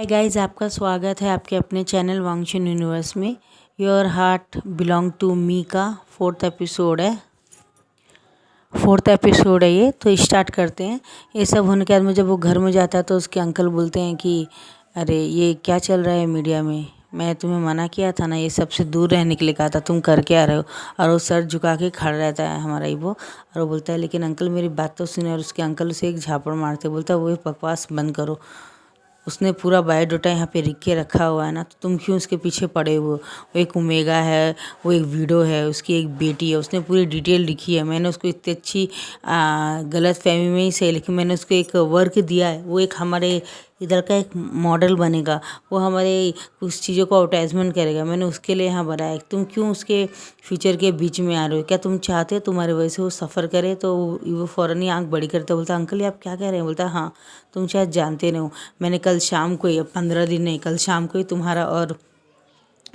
Hi guys, आपका स्वागत है आपके अपने चैनल वांगचुन यूनिवर्स में। Your heart belong to me का फोर्थ एपिसोड है ये। तो स्टार्ट करते हैं। ये सब होने के बाद में जब वो घर में जाता है तो उसके अंकल बोलते हैं कि अरे ये क्या चल रहा है मीडिया में, मैं तुम्हें मना किया था ना, ये सबसे दूर रहने के लिए कहा था, तुम कर के आ रहे हो। और वो सर झुका के खड़ा रहता है हमारा ईवो, और वो बोलता है लेकिन अंकल मेरी बात तो सुने। और उसके अंकल उसे एक झापड़ मारते, बोलता है वो बकवास बंद करो, उसने पूरा बायोडाटा यहाँ पे लिख के रखा हुआ है ना, तो तुम क्यों उसके पीछे पड़े हो। वो एक ओमेगा है, वो एक वीडो है, उसकी एक बेटी है, उसने पूरी डिटेल लिखी है। मैंने उसको इतनी अच्छी गलत फहमी में ही सही, लेकिन मैंने उसको एक वर्क दिया है, वो एक हमारे इधर का एक मॉडल बनेगा, वो हमारे कुछ चीज़ों को एडवर्टाइजमेंट करेगा, मैंने उसके लिए यहाँ बनाया। तुम क्यों उसके फ्यूचर के बीच में आ रहे हो? क्या तुम चाहते हो तुम्हारे वजह से वो सफ़र करे? तो वो फ़ौरन ही आंख बड़ी करते, बोलता अंकल ये आप क्या कह रहे हैं? बोलता हाँ, तुम शायद जानते नहीं हो, मैंने कल शाम को ही, 15 दिन नहीं, कल शाम को ही तुम्हारा और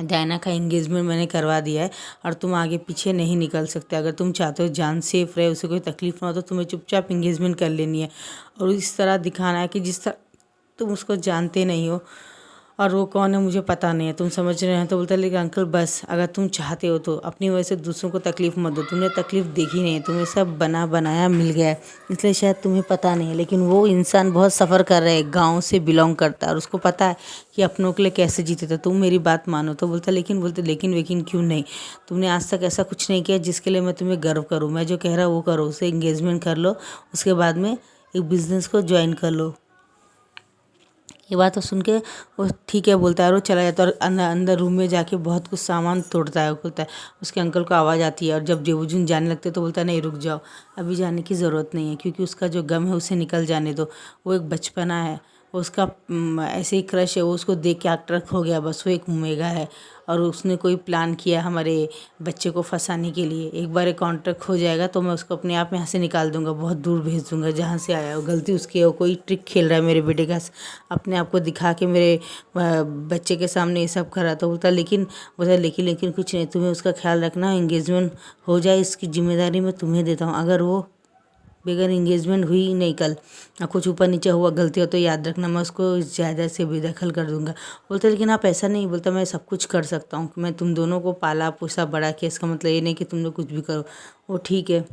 डायना का एंगेजमेंट मैंने करवा दिया है, और तुम आगे पीछे नहीं निकल सकते। अगर तुम चाहते हो जान सेफ रहे, उसे कोई तकलीफ ना हो, तो तुम्हें चुपचाप एंगेजमेंट कर लेनी है। और इस तरह दिखाना है कि जिस तरह तुम उसको जानते नहीं हो और वो कौन है मुझे पता नहीं है, तुम समझ रहे हैं। तो बोलता है लेकिन अंकल बस अगर तुम चाहते हो तो अपनी वजह से दूसरों को तकलीफ़ मत दो, तुमने तकलीफ़ देखी नहीं है, तुम्हें सब बना बनाया मिल गया है, इसलिए शायद तुम्हें पता नहीं है। लेकिन वो इंसान बहुत सफ़र कर रहा है, गाँव से बिलोंग करता है, और उसको पता है कि अपनों के लिए कैसे जीते थे। तुम मेरी बात मानो। तो बोलता लेकिन वेकिन क्यों नहीं, तुमने आज तक ऐसा कुछ नहीं किया जिसके लिए मैं तुम्हें गर्व करूँ। मैं जो कह रहा हूँ वो करो, उससे एंगेजमेंट कर लो, उसके बाद में एक बिज़नेस को ज्वाइन कर लो। ये बात तो सुन के वो ठीक है बोलता है, और वो चला जाता है। और अंदर रूम में जाके बहुत कुछ सामान तोड़ता है। वो बोलता है, उसके अंकल को आवाज़ आती है, और जब जेबुजुन जाने लगते तो बोलता है नहीं रुक जाओ, अभी जाने की ज़रूरत नहीं है, क्योंकि उसका जो गम है उसे निकल जाने दो। वो एक बचपना है, वो उसका ऐसे ही क्रश है, वो उसको देख के अट्रैक्ट हो गया, बस वो एक ओमेगा है। और उसने कोई प्लान किया हमारे बच्चे को फंसाने के लिए। एक बार एक कॉन्ट्रैक्ट हो जाएगा तो मैं उसको अपने आप यहाँ से निकाल दूंगा, बहुत दूर भेज दूंगा जहाँ से आया हो। गलती उसकी है, वो कोई ट्रिक खेल रहा है मेरे बेटे का, अपने आप को दिखा के मेरे बच्चे के सामने ये सब कर रहा था। बोलता लेकिन कुछ नहीं, तुम्हें उसका ख्याल रखना, एंगेजमेंट हो जाए इसकी जिम्मेदारी मैं तुम्हें देता हूँ। अगर वो बगैर एंगेजमेंट हुई नहीं कल, कुछ ऊपर नीचे हुआ, गलती हो तो याद रखना, मैं उसको ज़्यादा से बेदखल कर दूंगा। बोलते लेकिन आप ऐसा नहीं। बोलता मैं सब कुछ कर सकता हूँ, मैं तुम दोनों को पाला पोसा बड़ा किया, इसका मतलब ये नहीं कि तुम लोग कुछ भी करो। वो ठीक है,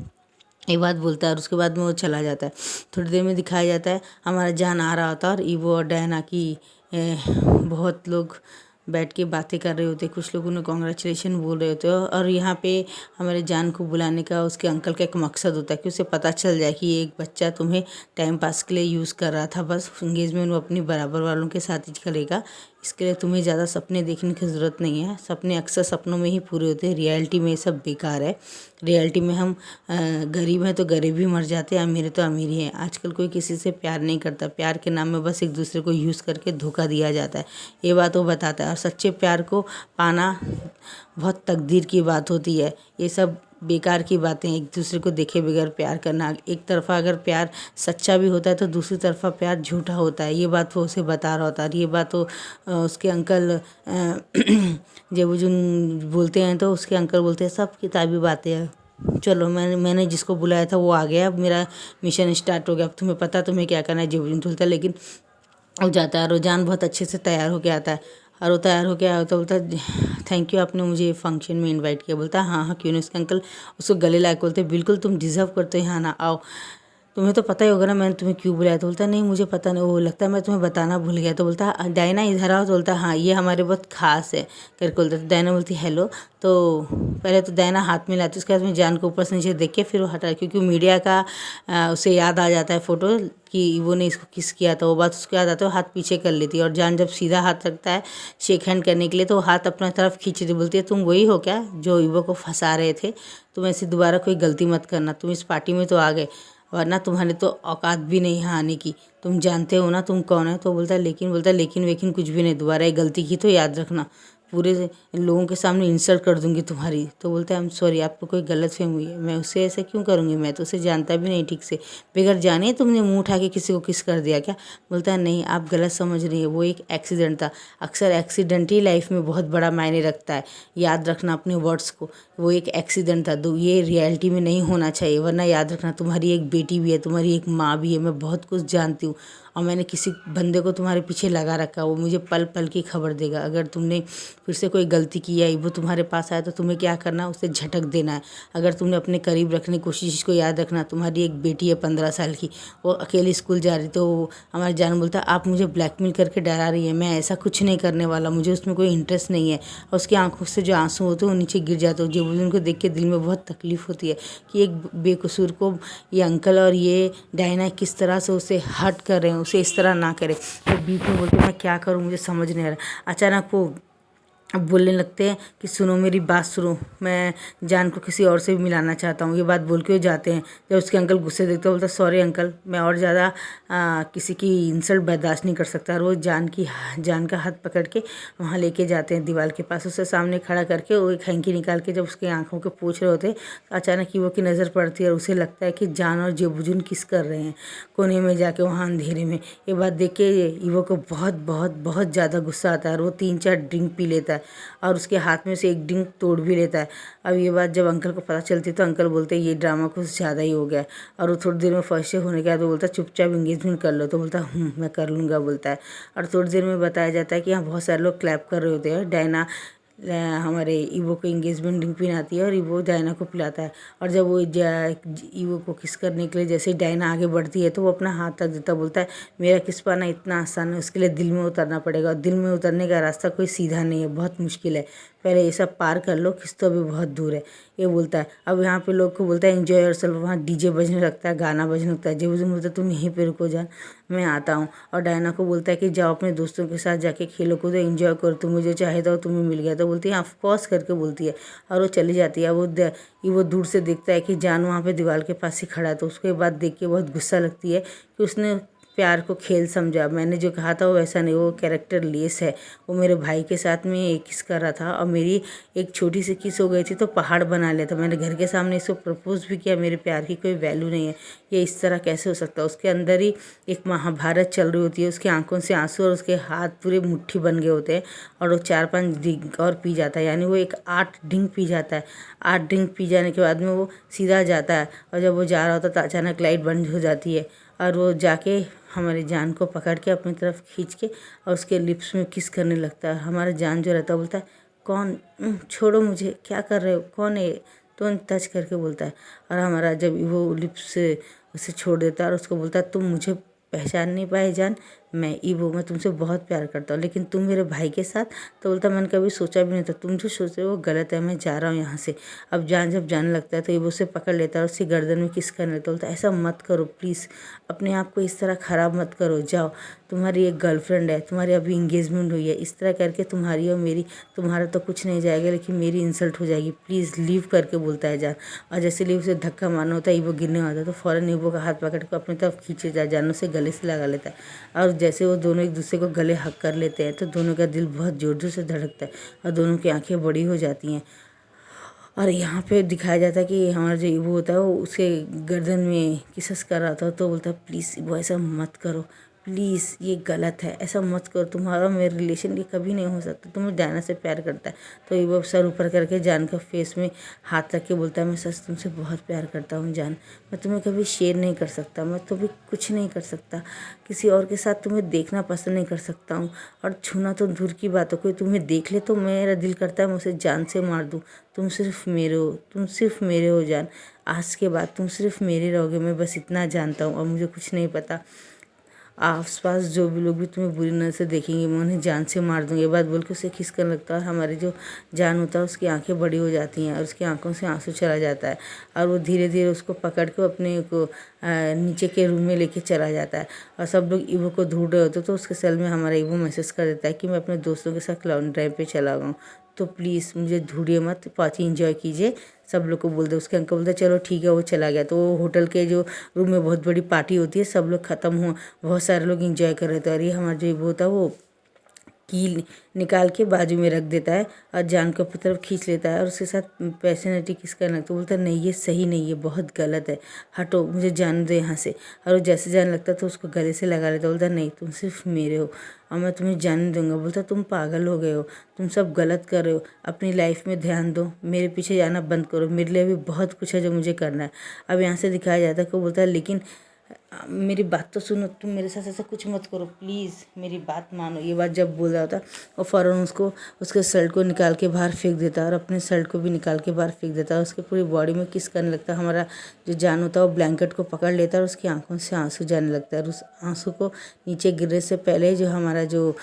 ये बात बोलता है, और उसके बाद में वो चला जाता है। थोड़ी देर में दिखाया जाता है हमारा जान आ रहा होता है, और ईवो और डायना की बहुत लोग बैठ के बातें कर रहे होते, कुछ लोग उन्हें कॉन्ग्रेचुलेशन बोल रहे होते हैं। और यहाँ पे हमारे जान को बुलाने का उसके अंकल का एक मकसद होता है कि उसे पता चल जाए कि ये एक बच्चा तुम्हें टाइम पास के लिए यूज़ कर रहा था, बस एंगेजमेंट वो अपनी बराबर वालों के साथ ही करेगा, इसके लिए तुम्हें ज़्यादा सपने देखने की ज़रूरत नहीं है। सपने अक्सर सपनों में ही पूरे होते हैं, रियलिटी में ये सब बेकार है। रियलिटी में हम गरीब हैं तो गरीब ही मर जाते हैं, अमीर है तो अमीर ही हैं। आजकल कोई किसी से प्यार नहीं करता, प्यार के नाम में बस एक दूसरे को यूज़ करके धोखा दिया जाता है, ये बात वो बताता है। और सच्चे प्यार को पाना बहुत तकदीर की बात होती है। ये सब बेकार की बातें, एक दूसरे को देखे बगैर प्यार करना, एक तरफा अगर प्यार सच्चा भी होता है तो दूसरी तरफा प्यार झूठा होता है, ये बात वो उसे बता रहा होता है। ये बात वो उसके अंकल जब वो जो बोलते हैं तो उसके अंकल बोलते हैं सब किताबी बातें हैं, चलो मैंने जिसको बुलाया था वो आ गया, अब मेरा मिशन स्टार्ट हो गया, अब तुम्हें पता तुम्हें क्या करना है। जेबुजुन बोलता है, लेकिन वो जाता है, रोजान बहुत अच्छे से तैयार होके आता है, और वो तैयार होके आया होता, बोलता थैंक यू आपने मुझे फंक्शन में इनवाइट किया। बोलता हाँ क्यों नहीं। उसके अंकल उसको गले लायक बोलते बिल्कुल तुम डिज़र्व करते हो, यहाँ ना आओ, तुम्हें तो पता ही होगा ना मैंने तुम्हें क्यों बुलाया। तो बोलता नहीं मुझे पता नहीं, वो लगता है मैं तुम्हें बताना भूल गया। तो बोलता डायना इधर आओ। तो बोलता हाँ ये हमारे बहुत खास है करके बोलता। तो डायना बोलती हेलो। तो पहले तो डायना हाथ मिलाती, उसके बाद में जान को ऊपर से नीचे देख के फिर वो हटा, क्योंकि मीडिया का उसे याद आ जाता है फ़ोटो कि वो ने इसको किस किया था, वो बात उसको याद आता है, वो हाथ पीछे कर लेती है। और जान जब सीधा हाथ रखता है शेक हैंड करने के लिए तो वो हाथ अपना तरफ खींच देती, बोलती है तुम वही हो क्या जो ईवो को फंसा रहे थे, तुम ऐसे दोबारा कोई गलती मत करना, तुम इस पार्टी में तो आ गए वरना तुम्हारे तो औकात भी नहीं यहाँ आने की, तुम जानते हो ना तुम कौन है। तो बोलता लेकिन वेकिन कुछ भी नहीं, दोबारा एक गलती की तो याद रखना पूरे लोगों के सामने इंसल्ट कर दूंगी तुम्हारी। तो बोलता है आई एम सॉरी, आपको कोई गलत फहमी हुई है, मैं उससे ऐसा क्यों करूँगी, मैं तो उसे जानता भी नहीं ठीक से, बगैर जाने तुमने मुंह उठा के किसी को किस कर दिया क्या। बोलता है नहीं आप गलत समझ रही है, वो एक एक्सीडेंट था, अक्सर एक्सीडेंट ही लाइफ में बहुत बड़ा मायने रखता है, याद रखना अपने वर्ड्स को, वो एक एक्सीडेंट था, ये रियलिटी में नहीं होना चाहिए, वरना याद रखना तुम्हारी एक बेटी भी है, तुम्हारी एक माँ भी है, मैं बहुत कुछ जानती हूँ, और मैंने किसी बंदे को तुम्हारे पीछे लगा रखा, वो मुझे पल पल की खबर देगा। अगर तुमने फिर से कोई गलती की है, वो तुम्हारे पास आया तो तुम्हें क्या करना है, उसे झटक देना है। अगर तुमने अपने करीब रखने की कोशिश, इसको याद रखना, तुम्हारी एक बेटी है 15 साल की, वो अकेली स्कूल जा रही, तो हमारी जान बोलता है आप मुझे ब्लैकमेल करके डरा रही है, मैं ऐसा कुछ नहीं करने वाला, मुझे उसमें कोई इंटरेस्ट नहीं है। और उसकी आंखों से जो आंसू होते हैं वो नीचे गिर जाते हैं। जो उनको देख के दिल में बहुत तकलीफ होती है कि एक बेकसूर को ये अंकल और ये डायना किस तरह से उसे हर्ट कर रहे हैं, उसे इस तरह ना करें। तो बीच में बोलते मैं क्या करूँ, मुझे समझ नहीं आ रहा। अचानक वो अब बोलने लगते हैं कि सुनो मेरी बात सुनो, मैं जान को किसी और से भी मिलाना चाहता हूँ। ये बात बोल के वो जाते हैं। जब उसके अंकल गुस्से देखते बोलता सॉरी अंकल, मैं और ज़्यादा किसी की इंसल्ट बर्दाश्त नहीं कर सकता। और वो जान का हाथ पकड़ के वहाँ लेके जाते हैं दीवार के पास, उसे सामने खड़ा करके वो एक हैंकी निकाल के जब उसके आँखों के पूछ रहे होते तो अचानक ईवो की नज़र पड़ती है और उसे लगता है कि जान और जेबुजुन किस कर रहे हैं कोने में जाके वहाँ अंधेरे में। ये बात देख के ईवो को बहुत बहुत बहुत ज़्यादा गुस्सा आता है और वो 3-4 ड्रिंक पी लेता है और उसके हाथ में से एक ड्रिंक तोड़ भी लेता है। अब ये बात जब अंकल को पता चलती है तो अंकल बोलते हैं ये ड्रामा कुछ ज़्यादा ही हो गया है। और वो थोड़ी देर में फर्स्ट डे होने के बाद वो बोलता है चुपचाप इंगेजमेंट कर लो। तो बोलता है मैं कर लूँगा बोलता है। और थोड़ी देर में बताया जाता है कि यहाँ बहुत सारे लोग क्लैप कर रहे होते हैं। डायना हमारे ईवो को इंगेजमेंट रिंग पहनाती है और ईवो डायना को पिलाता है। और जब वो ईवो को किस करने के लिए जैसे डायना आगे बढ़ती है तो वो अपना हाथ तक देता, बोलता है मेरा किस पाना इतना आसान है, उसके लिए दिल में उतरना पड़ेगा। और दिल में उतरने का रास्ता कोई सीधा नहीं है, बहुत मुश्किल है, पहले ये सब पार कर लो, किस तो अभी बहुत दूर है, ये बोलता है। अब यहाँ पे लोग को बोलता है एंजॉय योरसेल्फ। वहाँ डीजे बजने लगता है, गाना बजने लगता है। जब मुझे बोलता है तुम यहीं पे रुको जान, मैं आता हूँ। और डायना को बोलता है कि जाओ अपने दोस्तों के साथ जाके खेलो कूदो एंजॉय करो, तुम मुझे चाहे तो तुम्हें मिल गया। तो बोलती है ऑफ कोर्स करके बोलती है और वो चली जाती है। वो दूर से देखता है कि जान वहाँ पे दीवार के पास ही खड़ा है। तो उसके बाद देख के बहुत गुस्सा लगती है कि उसने प्यार को खेल समझा। मैंने जो कहा था वो वैसा नहीं, वो कैरेक्टर लेस है। वो मेरे भाई के साथ में एक किस कर रहा था और मेरी एक छोटी सी किस हो गई थी तो पहाड़ बना लिया था। मैंने घर के सामने इसको प्रपोज भी किया, मेरे प्यार की कोई वैल्यू नहीं है, ये इस तरह कैसे हो सकता है। उसके अंदर ही एक महाभारत चल रही होती है, उसकी आंखों से आंसू और उसके हाथ पूरे मुट्ठी बन गए होते हैं। और वो 4-5 ड्रिंक और पी जाता है, यानी वो एक 8 ड्रिंक पी जाता है। 8 ड्रिंक पी जाने के बाद में वो सीधा जाता है और जब वो जा रहा होता है तो अचानक लाइट बंद हो जाती है और वो जाके हमारी जान को पकड़ के अपनी तरफ खींच के और उसके लिप्स में किस करने लगता है। हमारा जान जो रहता है बोलता है कौन, छोड़ो मुझे, क्या कर रहे हो, कौन है, तो टच करके बोलता है। और हमारा जब वो लिप्स से उसे छोड़ देता है और उसको बोलता है तुम मुझे पहचान नहीं पाए जान, मैं ईवो, मैं तुमसे बहुत प्यार करता हूँ, लेकिन तुम मेरे भाई के साथ। तो बोलता मैंने कभी सोचा भी नहीं था, तुम जो सोच रहे हो वो गलत है, मैं जा रहा हूँ यहाँ से। अब जान जब जाने लगता है तो ईवो उसे पकड़ लेता है और उसकी गर्दन में किस करने लगता है। बोलता ऐसा मत करो प्लीज़, अपने आप को इस तरह ख़राब मत करो, जाओ, तुम्हारी एक गर्लफ्रेंड है, तुम्हारी अभी इंगेजमेंट हुई है, इस तरह करके तुम्हारी और मेरी, तुम्हारा तो कुछ नहीं जाएगा लेकिन मेरी इंसल्ट हो जाएगी, प्लीज़ लीव करके बोलता है जान। और जैसे लीव से धक्का मारना होता है ईवो गिरने वाला है तो फ़ौरन ईवो का हाथ पकड़ कर अपनी तरफ खींचे जा जान उसे गले से लगा लेता है। और जैसे वो दोनों एक दूसरे को गले हक कर लेते हैं तो दोनों का दिल बहुत ज़ोर ज़ोर से धड़कता है और दोनों की आंखें बड़ी हो जाती हैं। और यहाँ पे दिखाया जाता है कि हमारा जो ईवो होता है वो उसके गर्दन में किसस कर रहा था तो बोलता है प्लीज़ ईवो ऐसा मत करो, प्लीज़ ये गलत है, ऐसा मत करो, तुम्हारा मेरा रिलेशन ये कभी नहीं हो सकता, तुम्हें डायना से प्यार करता है। तो ईवो सर ऊपर करके जान का फेस में हाथ रख के बोलता है मैं सच तुमसे बहुत प्यार करता हूँ जान, मैं तुम्हें कभी शेयर नहीं कर सकता, मैं कभी कुछ नहीं कर सकता, किसी और के साथ तुम्हें देखना पसंद नहीं कर सकता हूँ और छूना तो दूर की बात हो, कोई तुम्हें देख ले तो मेरा दिल करता है मैं उसे जान से मार दूँ। तुम सिर्फ मेरे हो, तुम सिर्फ मेरे हो जान, आज के बाद तुम सिर्फ मेरे रहोगे, मैं बस इतना जानता हूँ और मुझे कुछ नहीं पता। आसपास जो भी लोग भी तुम्हें बुरी नज़र से देखेंगे मैं उन्हें जान से मार दूँगी। ये बात बोल के उसे खिस करने लगता है और हमारी जो जान होता है उसकी आंखें बड़ी हो जाती हैं और उसकी आंखों से आंसू चला जाता है और वो धीरे धीरे उसको पकड़ के अपने को नीचे के रूम में लेके चला जाता है। और सब लोग ईवो को ढूंढ रहे होते तो उसके सेल में हमारा ईवो मैसेज कर देता है कि मैं अपने दोस्तों के साथ क्लाउड ड्राइव पे चला गया हूँ, तो प्लीज़ मुझे ढूंढिए मत, पार्टी इंजॉय कीजिए, सब लोग को बोल दे। उसके अंकल बोलते चलो ठीक है, वो चला गया। तो वो होटल के जो रूम में बहुत बड़ी पार्टी होती है, सब लोग ख़त्म हुआ, बहुत सारे लोग इंजॉय कर रहे थे और ये हमारा जो वो होता है वो कील निकाल के बाजू में रख देता है और जान को अपनी तरफ खींच लेता है और उसके साथ पैशनेटली किस करना लगता है। बोलता है नहीं ये सही नहीं है, बहुत गलत है, हटो, मुझे जान दो यहाँ से। और वो जैसे जाने लगता है तो उसको गले से लगा लेता है। बोलता नहीं तुम सिर्फ मेरे हो और मैं तुम्हें जाने दूंगा। बोलता तुम पागल हो गए हो, तुम सब गलत कर रहे हो, अपनी लाइफ में ध्यान दो, मेरे पीछे जाना बंद करो, मेरे लिए भी बहुत कुछ है जो मुझे करना है। अब यहाँ से दिखाया जाता है कि वो बोलता है लेकिन मेरी बात तो सुनो, तुम मेरे साथ ऐसा कुछ मत करो प्लीज़, मेरी बात मानो। ये बात जब बोल रहा था और फ़ौरन उसको उसके शर्ट को निकाल के बाहर फेंक देता है और अपने शर्ट को भी निकाल के बाहर फेंक देता है। उसके पूरी बॉडी में किस करने लगता है। हमारा जो जान होता है वो ब्लैंकेट को पकड़ लेता है और उसकी आंखों से आंसू जाने लगता है। और उस आंसू को नीचे गिरने से पहले जो हमारा जो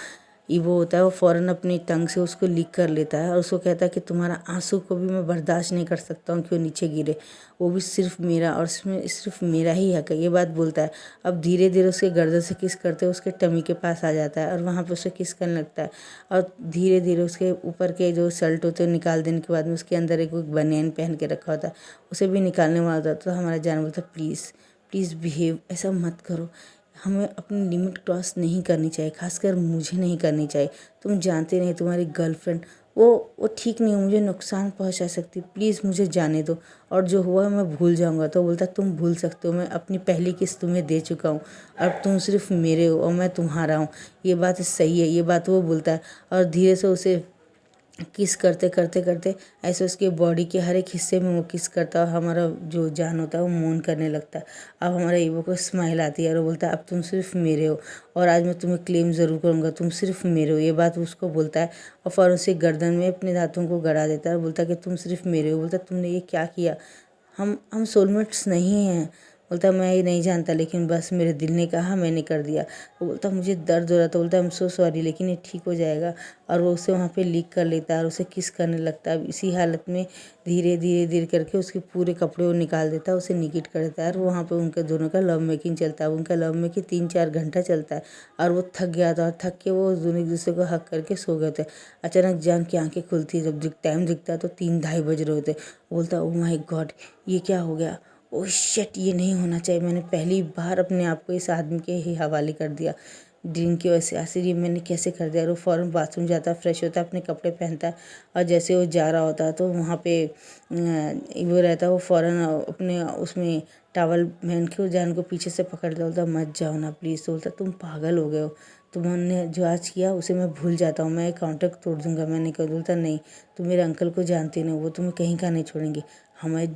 ईवो होता है वो फ़ौरन अपनी टंग से उसको लीक कर लेता है और उसको कहता है कि तुम्हारा आंसू को भी मैं बर्दाश्त नहीं कर सकता हूँ कि वो नीचे गिरे, वो भी सिर्फ मेरा, और इसमें सिर्फ मेरा ही हक है, ये बात बोलता है। अब धीरे धीरे उसके गर्दन से किस करते उसके टमी के पास आ जाता है और वहाँ पे उसे किस करने लगता है। और धीरे धीरे उसके ऊपर के जो शर्ट होते हैं निकाल देने के बाद में उसके अंदर एक बनियान पहन के रखा होता है, उसे भी निकालने वाला होता है। तो हमारा जान बोलता है प्लीज़ प्लीज़ बिहेव, ऐसा मत करो, हमें अपनी लिमिट क्रॉस नहीं करनी चाहिए, खासकर मुझे नहीं करनी चाहिए। तुम जानते नहीं तुम्हारी गर्लफ्रेंड वो ठीक नहीं है, मुझे नुकसान पहुंचा सकती, प्लीज़ मुझे जाने दो, और जो हुआ मैं भूल जाऊंगा। तो बोलता तुम भूल सकते हो, मैं अपनी पहली किस्त तुम्हें दे चुका हूँ, अब तुम सिर्फ मेरे हो और मैं तुम्हारा हूँ, ये बात सही है, ये बात वो बोलता है। और धीरे से उसे किस करते करते करते ऐसे उसके बॉडी के हर एक हिस्से में वो किस करता है और हमारा जो जान होता है वो मौन करने लगता है। अब हमारा ईवो को स्माइल आती है और वो बोलता है अब तुम सिर्फ मेरे हो और आज मैं तुम्हें क्लेम ज़रूर करूँगा, तुम सिर्फ मेरे हो, ये बात उसको बोलता है। और फ़ौरन से गर्दन में अपने दांतों को गड़ा देता है और बोलता है कि तुम सिर्फ मेरे हो। बोलता है तुमने ये क्या किया, हम सोलमेट्स नहीं हैं। बोलता मैं ये नहीं जानता, लेकिन बस मेरे दिल ने कहा मैंने कर दिया। वो बोलता मुझे दर्द हो रहा था, बोलता आई एम सो सॉरी, लेकिन ये ठीक हो जाएगा। और वो उसे वहाँ पे लीक कर लेता है और उसे किस करने लगता है। इसी हालत में धीरे धीरे धीरे करके उसके पूरे कपड़े वो निकाल देता है, उसे निकिट कर देता है और वहाँ पे उनके दोनों का लव मेकिंग चलता है। उनका लव मेकिंग 3-4 घंटा चलता है और वो थक गया था और थक के वो दोनों एक दूसरे को हक करके सो गए थे। अचानक जान की आंखें खुलती है, जब टाइम दिखता है तो 3-2:30 बज रहे होते। बोलता ओ माय गॉड, ये क्या हो गया, ओह शिट, ये नहीं होना चाहिए, मैंने पहली बार अपने आप को इस आदमी के ही हवाले कर दिया, ड्रिंक की वजह से। आखिर ये मैंने कैसे कर दिया। और वो फ़ौरन बाथरूम जाता है, फ्रेश होता है, अपने कपड़े पहनता है और जैसे वो जा रहा होता है तो वहाँ पे वो रहता है, वो फ़ौरन अपने उसमें टावल पहन के जान को पीछे से पकड़ लिया। बोलता मत जाओ ना प्लीज़। तो बोलता तुम पागल हो गए हो, तुमने जो आज किया उसे मैं भूल जाता हूँ, मैं एक काउंटर तोड़ दूंगा, मैं नहीं कर। बोलता नहीं, तुम मेरे अंकल को जानते नहीं, वो तुम्हें कहीं का नहीं छोड़ेंगे, हमारे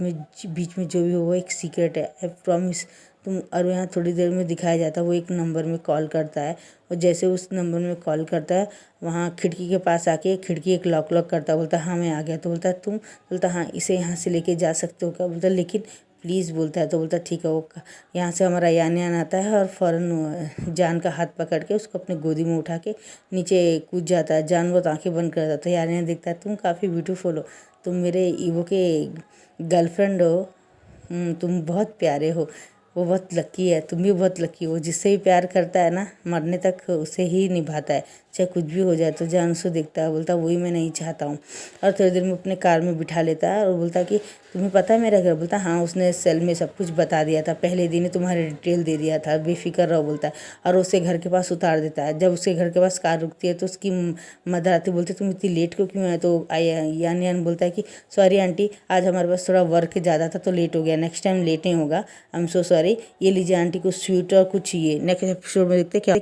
बीच में जो भी हो एक सीक्रेट है, आई प्रॉमिस तुम। और यहाँ थोड़ी देर में दिखाया जाता है वो एक नंबर में कॉल करता है और जैसे उस नंबर में कॉल करता है वहाँ खिड़की के पास आके खिड़की एक लॉक करता है। बोलता हाँ मैं आ गया। तो बोलता है तुम, बोलता हाँ इसे यहाँ से लेके जा सकते हो क्या। बोलता लेकिन प्लीज़, बोलता है। तो बोलता ठीक है। वो यहाँ से हमारा यान आता है और फ़ौरन जान का हाथ पकड़ के उसको अपने गोदी में उठा के नीचे कूद जाता है। जान बहुत आंखें बंद कर जाता है। यान देखता है तुम काफ़ी ब्यूटीफुल हो, तुम मेरे ईवो के गर्लफ्रेंड हो, तुम बहुत प्यारे हो, वो बहुत लकी है, तुम भी बहुत लकी हो। जिससे भी प्यार करता है ना मरने तक उसे ही निभाता है, चाहे कुछ भी हो जाए। तो जान उसको देखता है, बोलता वही मैं नहीं चाहता हूँ। और थोड़ी देर में अपने कार में बिठा लेता है और बोलता कि तुम्हें पता है मेरा घर। बोलता हाँ, उसने सेल में सब कुछ बता दिया था, पहले दिन ही तुम्हारे डिटेल दे दिया था, बेफिक्र रहो। बोलता है और उसे घर के पास उतार देता है। जब उसके घर के पास कार रुकती है तो उसकी मदर आती, बोलती तुम इतनी लेट क्यों है। तो यान बोलता है कि सॉरी आंटी, आज हमारे पास थोड़ा वर्क ज़्यादा था तो लेट हो गया, नेक्स्ट टाइम लेट नहीं होगा, आई एम सो सॉरी। ये लीजिए आंटी, कुछ स्वीट और कुछ चाहिए। नेक्स्ट एपिसोड में देखते क्या